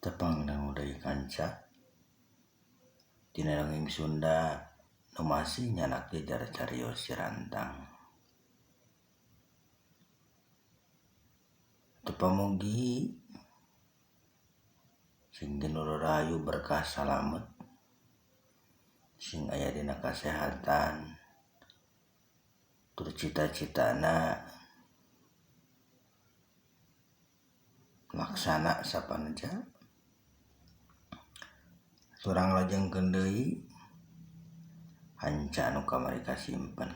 Tepang dari kanca tina dongeng Sunda nu masih nyanak jajar cariyos si Rantang. Tepamugi sing ginuru rahayu berkah salamet sing aya dina kasehatan tur cita-citana laksana sapaneja turang lajengkeun deui hanca anu kamari kasimpen.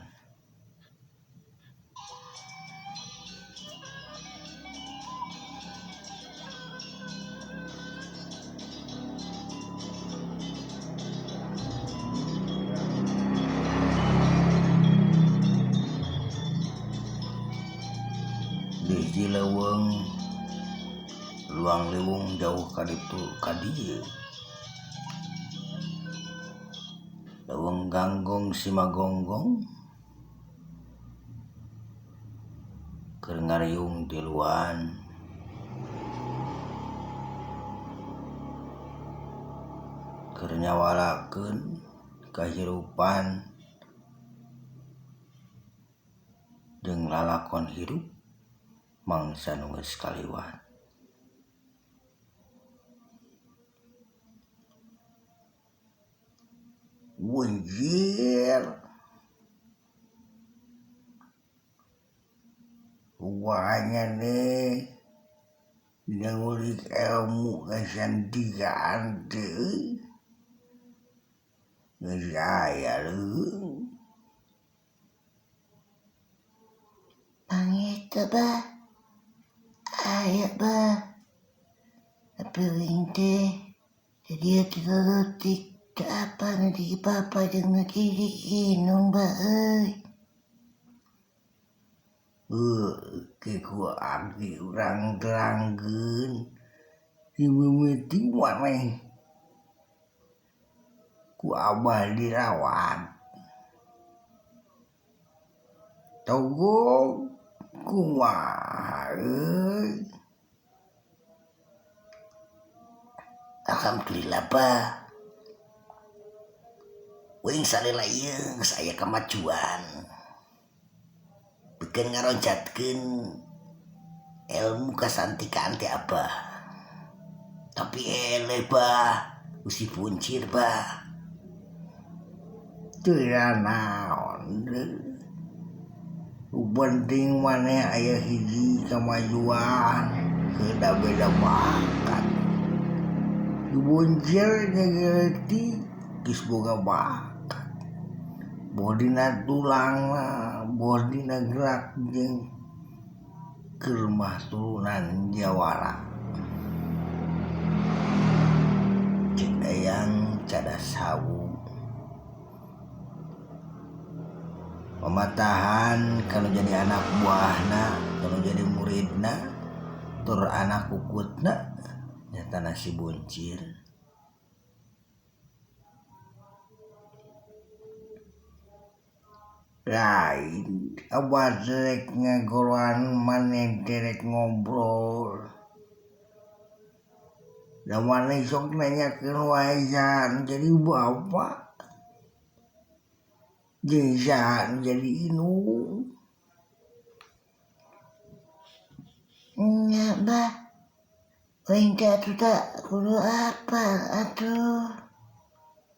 Di hiji leuweung luang liwung jauh kadieu leuweung ganggong simagonggong keur ngariung tiluan keur nyawalakeun kahirupan jeung lalakon hirup mangsa nu geus kaliwat. Wunjir wanya nih ngulik ilmu kesantian deui geus aya leuweung Pangitu bah, aya bah, apeuing teh, jadi tilurutik teu apa nu di papa jeung nu di inung bah euy. Ku abdi urang terangkeun si meuting maneh ku abah dirawat togog kumaha euy. Alhamdulillah bah, wing salila ieu geus aya kamajuan pikeun ngaroncatkeun ilmu kasantikaan teh abah. Tapi eleh bah, usi puncir bah, Teu naon penting maneh aya hiji kamajuan beda bakat. Dibuncir ngegerti geus boga bakat. Bodina tulangna, bodina gerak jeung keur mah turunan jawara. Cek dayang cadas hawu. Pamatahan kalau jadi anak buahna, kalau jadi muridna, tur anak kukutna nyatana si buncir. Lain abah derek ngagoroan maneh derek ngobrol. Da maneh sok nanyakeun wae saha jadi bapak. Jeung saha jadi inung. nya bah, wing teh atuh tak kudu apa atuh.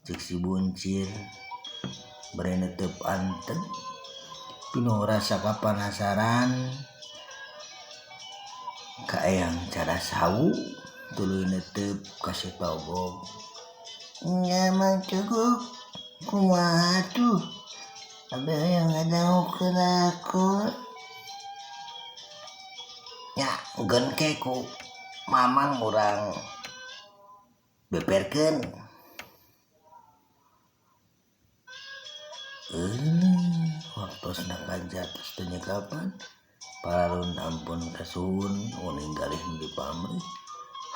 Cek si buncir bari neuteup anteng pinuh rasa kapanasaran ka eyang cadas hawu tuluy neuteup kasih togog. Nya mang togog kumaha tuh? Abah yang ngadahukeun aku. Nya engkeun ke ku mamang urang beberkeun. Waktosna kanjatos teu nyekapan pararun ampun kasuhun ninggalih nu di pamrih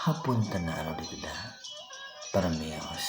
hapunten anu dikedah permios.